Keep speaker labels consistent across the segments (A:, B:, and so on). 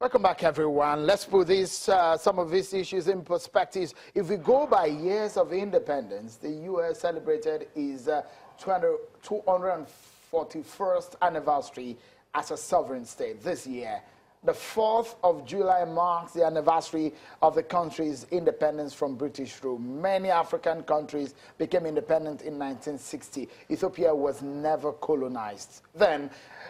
A: Welcome back, everyone. Let's put some of these issues in perspective. If we go by years of independence, the U.S. celebrated its 241st anniversary as a sovereign state this year. The 4th of July marks the anniversary of the country's independence from British rule. Many African countries became independent in 1960. Ethiopia was never colonized. Then,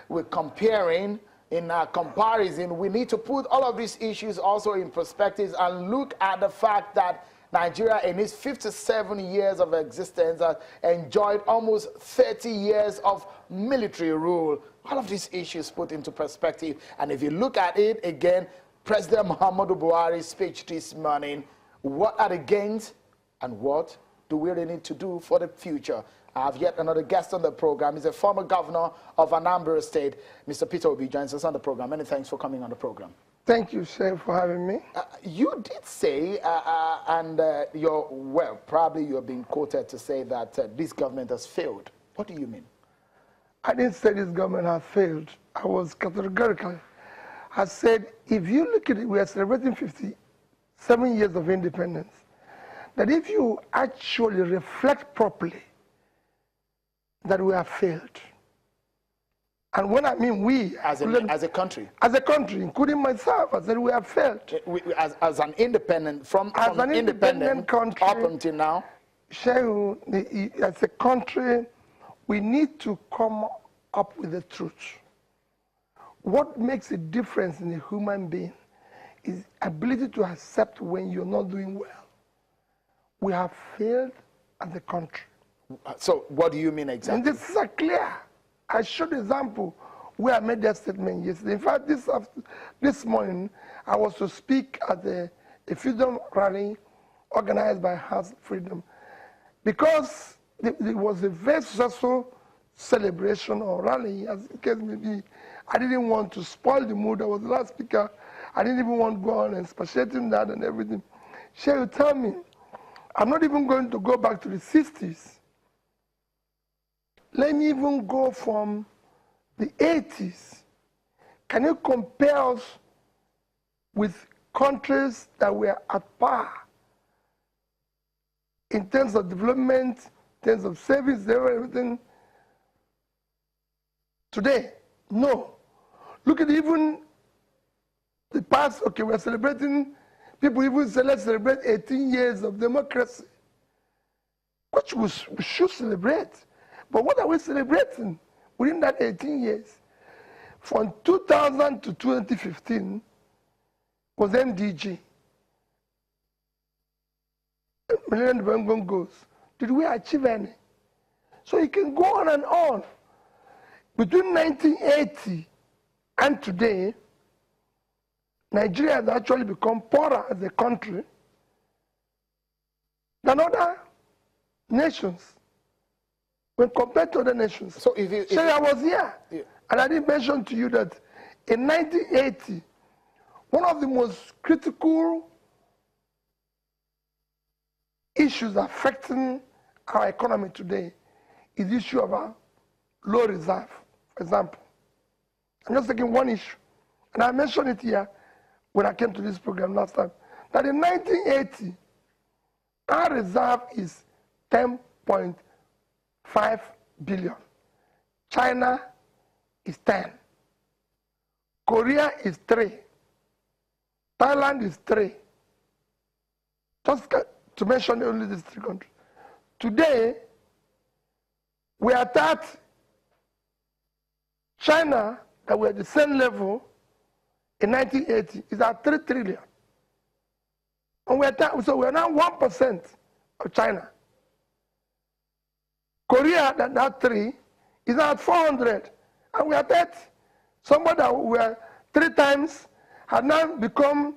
A: we're comparing. In our comparison, we need to put all of these issues also in perspective and look at the fact that Nigeria, in its 57 years of existence, has enjoyed almost 30 years of military rule. All of these issues put into perspective. And if you look at it again, President Muhammadu Buhari's speech this morning, what are the gains and what do we really need to do for the future? I have yet another guest on the program. He's a former governor of Anambra State. Mr. Peter Obi joins us on the program. Many thanks for coming on the program.
B: Thank you, sir, for having me.
A: You did say, probably you're being quoted to say that this government has failed. What do you mean?
B: I didn't say this government has failed. I was categorical. I said, if you look at it, we are celebrating 57 years of independence. That if you actually reflect properly, that we have failed. And when I mean we,
A: as a country,
B: including myself, I said we have failed.
A: As an independent, from an independent country up until now,
B: as a country, we need to come up with the truth. What makes a difference in a human being is ability to accept when you're not doing well. We have failed as a country.
A: So what do you mean exactly?
B: And this is clear. I showed the example where I made that statement yesterday. In fact, this morning, I was to speak at a freedom rally organized by House Freedom. Because it was a very successful celebration or rally, as the case may be. I didn't want to spoil the mood. I was the last speaker. I didn't even want to go on and expatiating that and everything. She would tell me, I'm not even going to go back to the 60s. Let me even go from the 80s. Can you compare us with countries that were at par in terms of development, in terms of service, everything? Today, no. Look at even the past, okay, we're celebrating, people even say, let's celebrate 18 years of democracy, which we should celebrate. But what are we celebrating within that 18 years? From 2000 to 2015 was MDG. Millennium Development Goals. Did we achieve any? So you can go on and on. Between 1980 and today, Nigeria has actually become poorer as a country than other nations. When compared to other nations. So I was here, and I did mention to you that in 1980, one of the most critical issues affecting our economy today is the issue of our low reserve, for example. I'm just taking one issue, and I mentioned it here when I came to this program last time, that in 1980, our reserve is 10.5 billion. China is 10. Korea is 3. Thailand is 3. Just to mention only these 3 countries. Today, we are at China, that we're at the same level in 1980, is at 3 trillion. And so we're now 1% of China. Korea, that 3, is at 400, and we are at somebody that were 3 times had now become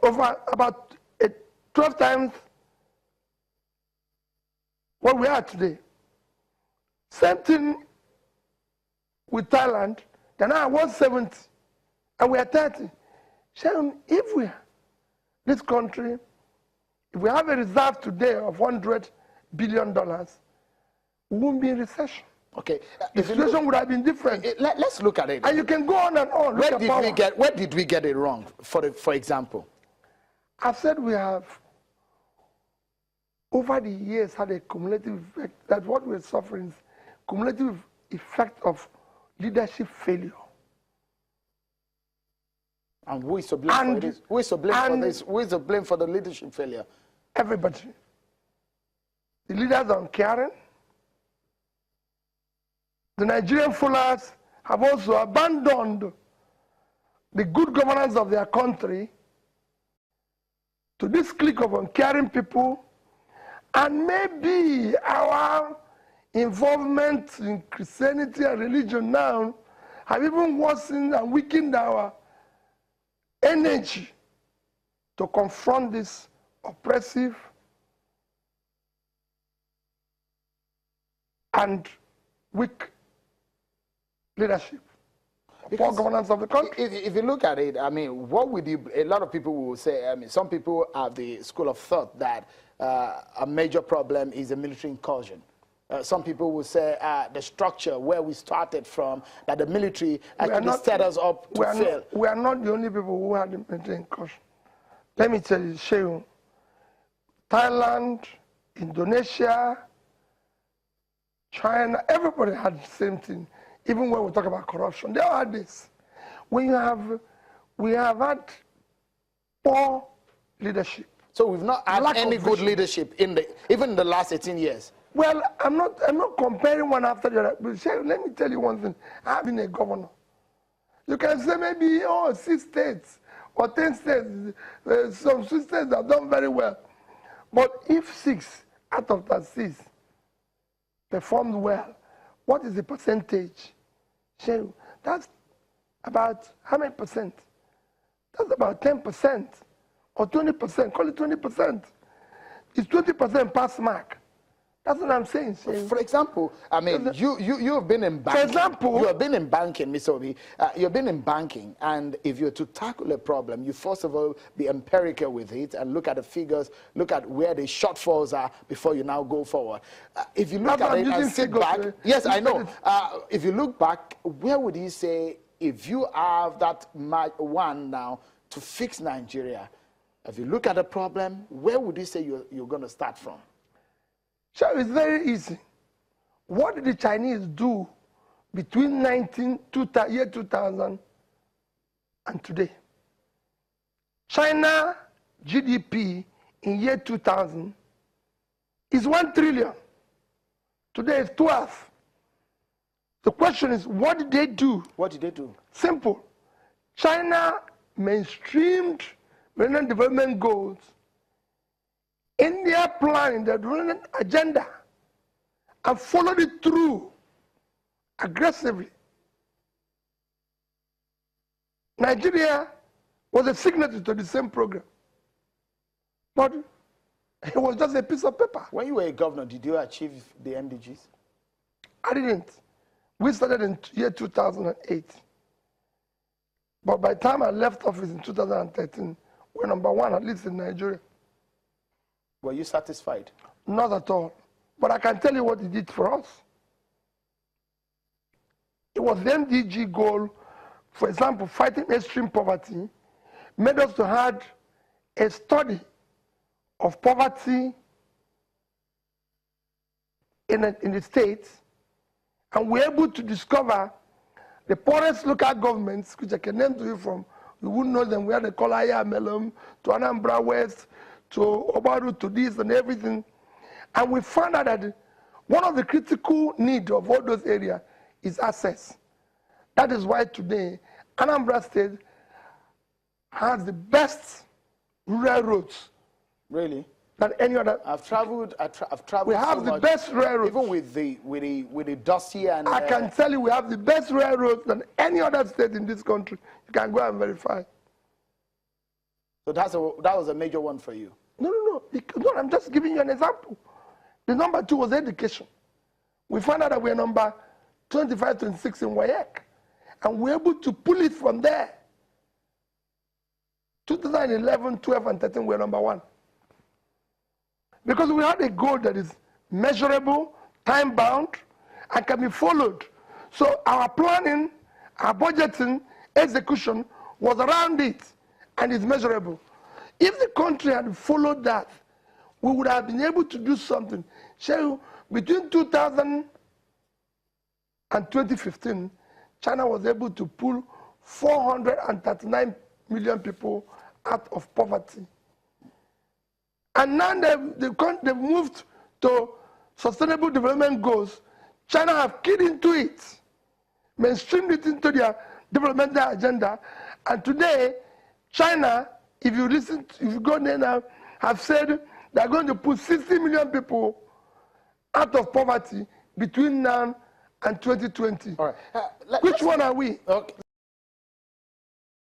B: over about 12 times what we are today. Same thing with Thailand. They're now at 170, and we are 30. So if this country, if we have a reserve today of $100 billion, we won't be in recession.
A: Okay.
B: The situation would have been different.
A: Let's look at it.
B: And you can go on and on.
A: Where did we get it wrong, for example?
B: I've said we have, over the years, had a cumulative effect. That what we're suffering is cumulative effect of leadership failure.
A: And who is to blame for this? Who is to blame for this? Who is to blame for the leadership failure?
B: Everybody. The leaders are uncaring. The Nigerian followers have also abandoned the good governance of their country to this clique of uncaring people, and maybe our involvement in Christianity and religion now have even worsened and weakened our energy to confront this oppressive and weak leadership, poor governance of the country.
A: If you look at it, I mean, what would you, a lot of people will say, I mean, some people have the school of thought that a major problem is a military incursion. Some people will say the structure where we started from, that the military actually set us up to fail.
B: We are not the only people who had the military incursion. Let me tell you, Shehu, Thailand, Indonesia, China, everybody had the same thing. Even when we talk about corruption, they all had this. We have had poor leadership.
A: So we've not had any good leadership even in the last 18 years.
B: Well, I'm not comparing one after the other. But let me tell you one thing. I've been a governor. You can say maybe 6 states or 10 states, some states have done very well. But if 6 out of that 6 performed well, what is the percentage? That's about how many percent? That's about 10% or 20%. Call it 20%. It's 20% pass mark. That's what I'm saying.
A: For example, I mean, you've been in banking.
B: For example,
A: you have been in banking, Mr. Obi. You've been in banking, and if you're to tackle a problem, you first of all be empirical with it and look at the figures, look at where the shortfalls are before you now go forward. If you look at it and sit back, yes, I know. If you look back, where would you say, if you have that one now to fix Nigeria, if you look at the problem, where would you say you're going to start from?
B: So it's very easy. What did the Chinese do between year 2000 and today? China GDP in year 2000 is 1 trillion. Today it's 12. The question is, what did they do?
A: What did they do?
B: Simple. China mainstreamed Millennium Development Goals in their plan, in their development agenda, and followed it through aggressively. Nigeria was a signatory to the same program, but it was just a piece of paper.
A: When you were a governor, did you achieve the MDGs?
B: I didn't. We started in year 2008. But by the time I left office in 2013, we're #1, at least in Nigeria.
A: Were you satisfied?
B: Not at all. But I can tell you what it did for us. It was the MDG goal, for example, fighting extreme poverty, made us to have a study of poverty in the states, and we're able to discover the poorest local governments, which I can name to you from, you wouldn't know them, we had the Kolaya Melum, to Anambra West, to Obaru, to this and everything. And we found out that one of the critical needs of all those areas is access. That is why today, Anambra State has the best rural roads.
A: Really?
B: Than any other.
A: I've traveled.
B: We have the best railroads.
A: Even with the dusty and.
B: I can tell you, we have the best railroads than any other state in this country. You can go and verify.
A: So that was a major one for you.
B: No. I'm just giving you an example. The number 2 was education. We found out that we're number 25, 26 in WAEC, and we're able to pull it from there. 2011, 12, and 13, we're #1. Because we had a goal that is measurable, time-bound, and can be followed. So our planning, our budgeting, execution was around it, and it's measurable. If the country had followed that, we would have been able to do something. So between 2000 and 2015, China was able to pull 439 million people out of poverty. And now they've moved to sustainable development goals. China have keyed into it, mainstreamed it into their developmental agenda. And today, China, if you go there now, have said they're going to put 60 million people out of poverty between now and 2020.
A: All right.
B: Which one are we?
A: Okay.